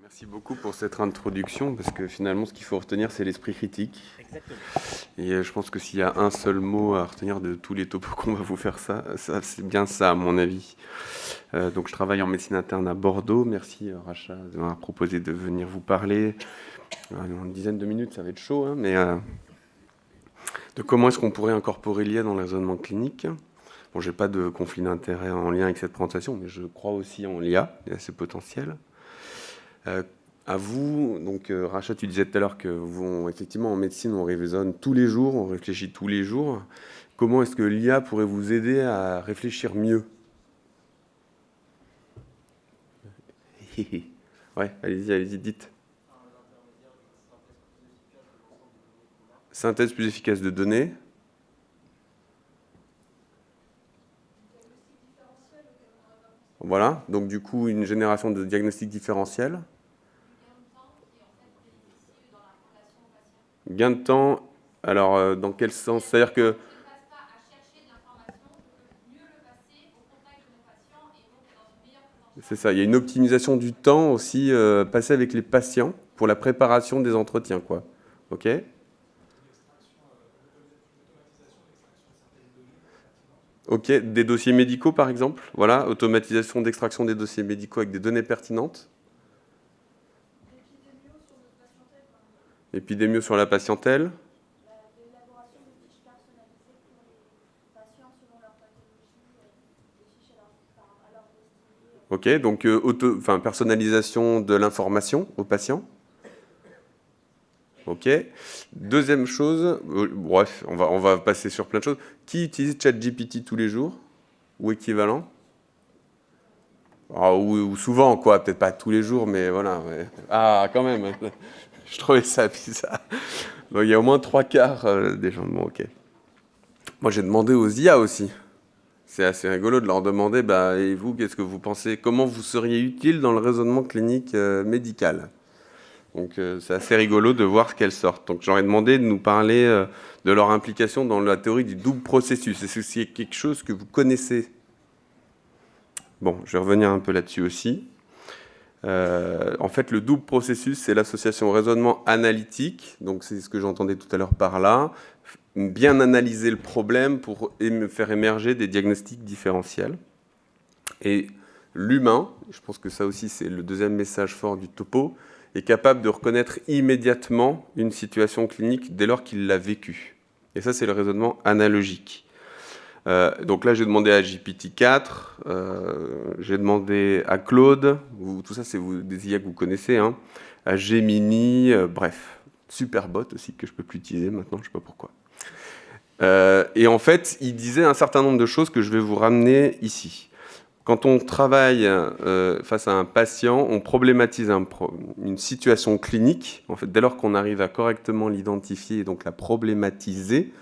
Merci beaucoup pour cette introduction, parce que finalement, ce qu'il faut retenir, c'est l'esprit critique. Exactement. Et je pense que s'il y a un seul mot à retenir de tous les topos qu'on va vous faire, c'est bien ça, à mon avis. Donc, je travaille en médecine interne à Bordeaux. Merci, Racha, de m'avoir proposé de venir vous parler. En une dizaine de minutes, ça va être chaud, hein, mais de comment est-ce qu'on pourrait incorporer l'IA dans le raisonnement clinique. Bon, j'ai pas de conflit d'intérêt en lien avec cette présentation, mais je crois aussi en l'IA et à ses potentiels. À vous, donc Racha, tu disais tout à l'heure que vous, effectivement, en médecine, on raisonne tous les jours, on réfléchit tous les jours. Comment est-ce que l'IA pourrait vous aider à réfléchir mieux? Ouais, allez-y, dites. Synthèse plus efficace de données. Voilà, donc du coup, une génération de diagnostics différentiels. Gain de temps, alors dans quel sens? C'est-à-dire que... C'est ça, il y a une optimisation du temps aussi passé avec les patients pour la préparation des entretiens, quoi. Ok? Ok, des dossiers médicaux par exemple, voilà, automatisation d'extraction des dossiers médicaux avec des données pertinentes. Épidémio sur la patientèle. L'élaboration de fiches personnalisées pour les patients selon leur pathologie, des fiches à leur destiner. Ok, donc personnalisation de l'information aux patients. Ok. Deuxième chose, bref, on va passer sur plein de choses. Qui utilise ChatGPT tous les jours ou équivalent? Ou souvent, quoi, peut-être pas tous les jours, mais voilà. Ouais. Ah, quand même, je trouvais ça bizarre. Donc, il y a au moins 3/4 des gens. Bon, ok. Moi, j'ai demandé aux IA aussi. C'est assez rigolo de leur demander, et vous, qu'est-ce que vous pensez? Comment vous seriez utile dans le raisonnement clinique médical? Donc, c'est assez rigolo de voir ce qu'elles sortent. Donc, j'aurais demandé de nous parler de leur implication dans la théorie du double processus. Est-ce que c'est quelque chose que vous connaissez? Bon, je vais revenir un peu là-dessus aussi. En fait, le double processus, c'est l'association raisonnement analytique. Donc, c'est ce que j'entendais tout à l'heure par là. Bien analyser le problème pour faire émerger des diagnostics différentiels. Et l'humain, je pense que ça aussi, c'est le deuxième message fort du topo, est capable de reconnaître immédiatement une situation clinique dès lors qu'il l'a vécue. Et ça, c'est le raisonnement analogique. Donc là, j'ai demandé à GPT-4, j'ai demandé à Claude, tout ça, c'est des IA que vous connaissez, hein, à Gemini, bref, Superbot aussi, que je ne peux plus utiliser maintenant, je ne sais pas pourquoi. Et en fait, il disait un certain nombre de choses que je vais vous ramener ici. Quand on travaille face à un patient, on problématise une situation clinique. En fait, dès lors qu'on arrive à correctement l'identifier et donc la problématiser,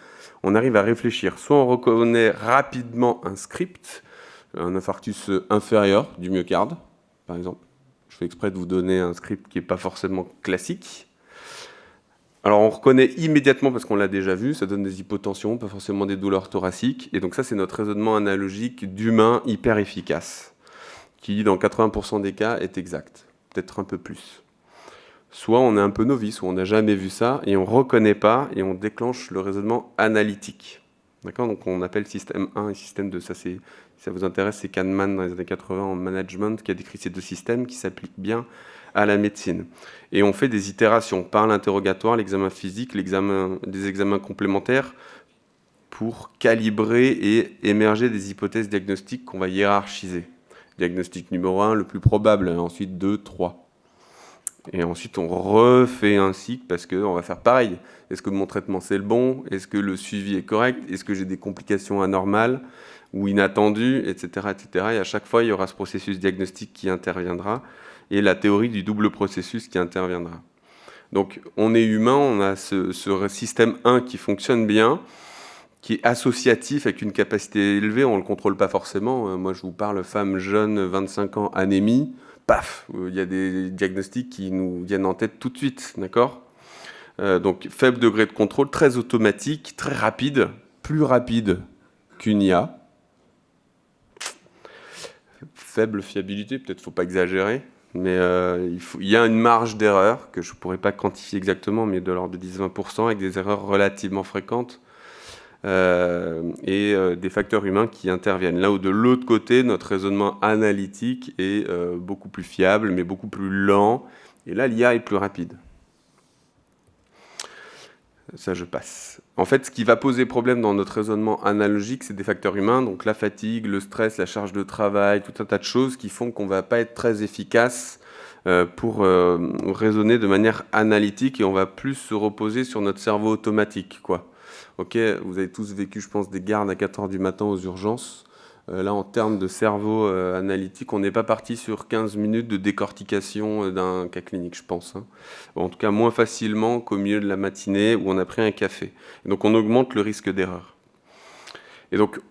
on arrive à réfléchir. Soit on reconnaît rapidement un script, un infarctus inférieur du myocarde, par exemple. Je fais exprès de vous donner un script qui n'est pas forcément classique. Alors on reconnaît immédiatement, parce qu'on l'a déjà vu, ça donne des hypotensions, pas forcément des douleurs thoraciques. Et donc ça, c'est notre raisonnement analogique d'humain hyper efficace, qui dans 80% des cas est exact, peut-être un peu plus. Soit on est un peu novice, ou on n'a jamais vu ça, et on ne reconnaît pas, et on déclenche le raisonnement analytique. D'accord? Donc on appelle système 1 et système 2. Ça, si ça vous intéresse, c'est Kahneman dans les années 80 en management qui a décrit ces deux systèmes qui s'appliquent bien à la médecine. Et on fait des itérations par l'interrogatoire, l'examen physique, des examens complémentaires pour calibrer et émerger des hypothèses diagnostiques qu'on va hiérarchiser. Diagnostic numéro 1, le plus probable, ensuite 2, 3. Et ensuite, on refait un cycle parce qu'on va faire pareil. Est-ce que mon traitement, c'est le bon? Est-ce que le suivi est correct? Est-ce que j'ai des complications anormales ou inattendues, etc., etc. Et à chaque fois, il y aura ce processus diagnostique qui interviendra et la théorie du double processus qui interviendra. Donc, on est humain, on a ce système 1 qui fonctionne bien, qui est associatif avec une capacité élevée, on ne le contrôle pas forcément. Moi, je vous parle femme jeune, 25 ans, anémie. Paf, il y a des diagnostics qui nous viennent en tête tout de suite, d'accord? Donc, faible degré de contrôle, très automatique, très rapide, plus rapide qu'une IA. Faible fiabilité, peut-être faut pas exagérer, Mais il y a une marge d'erreur que je ne pourrais pas quantifier exactement, mais de l'ordre de 10-20%, avec des erreurs relativement fréquentes et des facteurs humains qui interviennent. Là où de l'autre côté, notre raisonnement analytique est beaucoup plus fiable, mais beaucoup plus lent. Et là, l'IA est plus rapide. Ça, je passe. En fait, ce qui va poser problème dans notre raisonnement analogique, c'est des facteurs humains, donc la fatigue, le stress, la charge de travail, tout un tas de choses qui font qu'on ne va pas être très efficace pour raisonner de manière analytique et on va plus se reposer sur notre cerveau automatique, quoi. Ok, vous avez tous vécu, je pense, des gardes à 4h du matin aux urgences. Là, en termes de cerveau analytique, on n'est pas parti sur 15 minutes de décortication d'un cas clinique, je pense. Hein. En tout cas, moins facilement qu'au milieu de la matinée où on a pris un café. Et donc, on augmente le risque d'erreur. Et donc,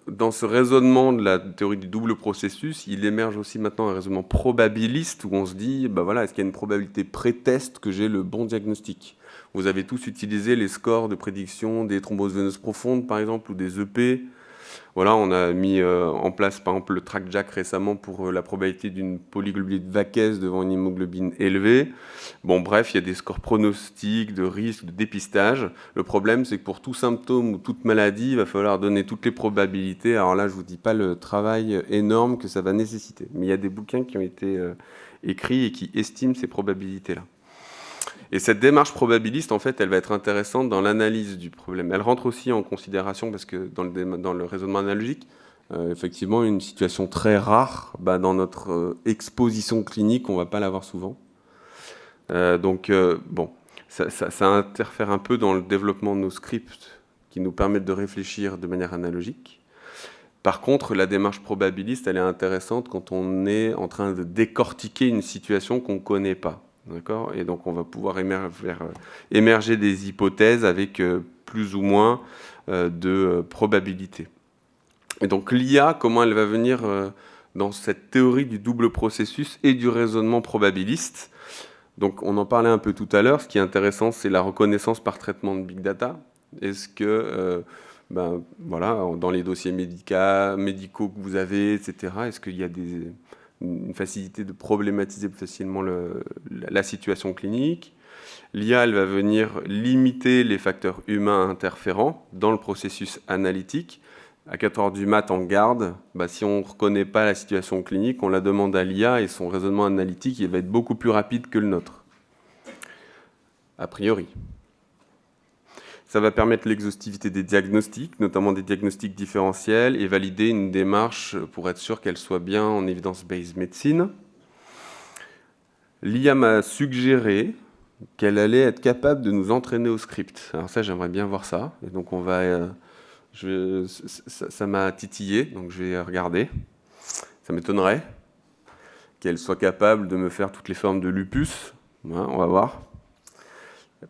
dans ce raisonnement de la théorie du double processus, il émerge aussi maintenant un raisonnement probabiliste où on se dit, bah voilà, est-ce qu'il y a une probabilité pré-test que j'ai le bon diagnostic ? Vous avez tous utilisé les scores de prédiction des thromboses veineuses profondes, par exemple, ou des EP. Voilà, on a mis en place, par exemple, le TrackJack récemment pour la probabilité d'une polyglobuline vaqueuse devant une hémoglobine élevée. Bon, bref, il y a des scores pronostiques, de risque, de dépistage. Le problème, c'est que pour tout symptôme ou toute maladie, il va falloir donner toutes les probabilités. Alors là, je ne vous dis pas le travail énorme que ça va nécessiter. Mais il y a des bouquins qui ont été écrits et qui estiment ces probabilités-là. Et cette démarche probabiliste, en fait, elle va être intéressante dans l'analyse du problème. Elle rentre aussi en considération, parce que dans le raisonnement analogique, effectivement, une situation très rare, dans notre exposition clinique, on ne va pas l'avoir souvent. Bon, ça interfère un peu dans le développement de nos scripts qui nous permettent de réfléchir de manière analogique. Par contre, la démarche probabiliste, elle est intéressante quand on est en train de décortiquer une situation qu'on ne connaît pas. D'accord ? Et donc, on va pouvoir émerger des hypothèses avec plus ou moins de probabilité. Et donc, l'IA, comment elle va venir dans cette théorie du double processus et du raisonnement probabiliste ? Donc, on en parlait un peu tout à l'heure. Ce qui est intéressant, c'est la reconnaissance par traitement de big data. Est-ce que, voilà, dans les dossiers médicaux que vous avez, etc., est-ce qu'il y a une facilité de problématiser plus facilement la situation clinique. L'IA, elle va venir limiter les facteurs humains interférents dans le processus analytique. À 4h du mat' en garde, si on ne reconnaît pas la situation clinique, on la demande à l'IA et son raisonnement analytique il va être beaucoup plus rapide que le nôtre, a priori. Ça va permettre l'exhaustivité des diagnostics, notamment des diagnostics différentiels, et valider une démarche pour être sûr qu'elle soit bien en evidence-based medicine. L'IA m'a suggéré qu'elle allait être capable de nous entraîner au script. Alors ça, j'aimerais bien voir ça. Et donc on va, ça m'a titillé, donc je vais regarder. Ça m'étonnerait qu'elle soit capable de me faire toutes les formes de lupus. Voilà, on va voir.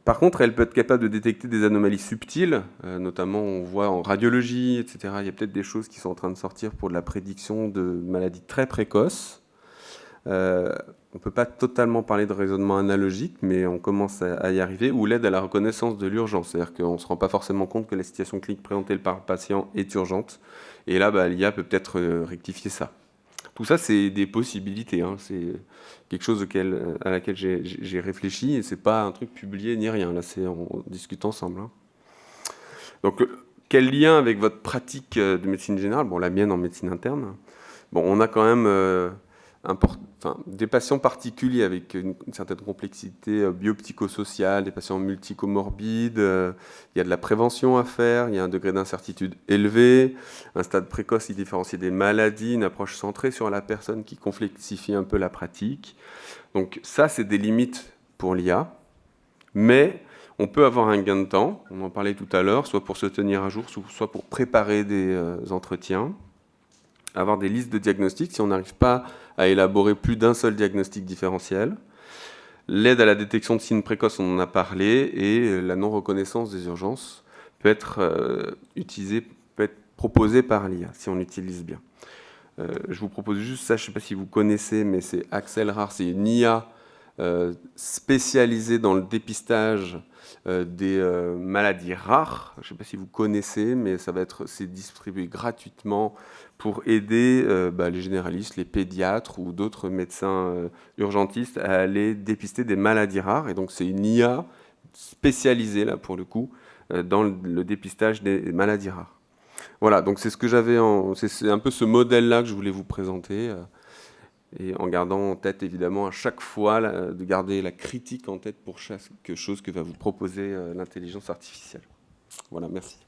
Par contre, elle peut être capable de détecter des anomalies subtiles, notamment on voit en radiologie, etc. Il y a peut-être des choses qui sont en train de sortir pour de la prédiction de maladies très précoces. On ne peut pas totalement parler de raisonnement analogique, mais on commence à y arriver, ou l'aide à la reconnaissance de l'urgence. C'est-à-dire qu'on ne se rend pas forcément compte que la situation clinique présentée par le patient est urgente. Et là, l'IA peut peut-être rectifier ça. Tout ça, c'est des possibilités. Hein. C'est quelque chose à laquelle j'ai réfléchi, et ce n'est pas un truc publié ni rien. Là, on discute ensemble. Hein. Donc, quel lien avec votre pratique de médecine générale ? Bon, la mienne en médecine interne. Bon, on a quand même des patients particuliers avec une certaine complexité biopsychosociale, des patients multicomorbides, il y a de la prévention à faire, il y a un degré d'incertitude élevé, un stade précoce et différencié des maladies, une approche centrée sur la personne qui complexifie un peu la pratique. Donc ça, c'est des limites pour l'IA, mais on peut avoir un gain de temps, on en parlait tout à l'heure, soit pour se tenir à jour, soit pour préparer des entretiens, avoir des listes de diagnostics si on n'arrive pas à élaborer plus d'un seul diagnostic différentiel. L'aide à la détection de signes précoces, on en a parlé, et la non-reconnaissance des urgences peut être proposée par l'IA, si on l'utilise bien. Je vous propose juste ça, je ne sais pas si vous connaissez, mais c'est Accelerare, c'est une IA spécialisée dans le dépistage des maladies rares. Je ne sais pas si vous connaissez, mais c'est distribué gratuitement pour aider les généralistes, les pédiatres ou d'autres médecins urgentistes à aller dépister des maladies rares. Et donc c'est une IA spécialisée, là pour le coup, dans le dépistage des maladies rares. Voilà, donc c'est ce que j'avais c'est un peu ce modèle-là que je voulais vous présenter. Et en gardant en tête, évidemment, à chaque fois, de garder la critique en tête pour chaque chose que va vous proposer l'intelligence artificielle. Voilà, merci.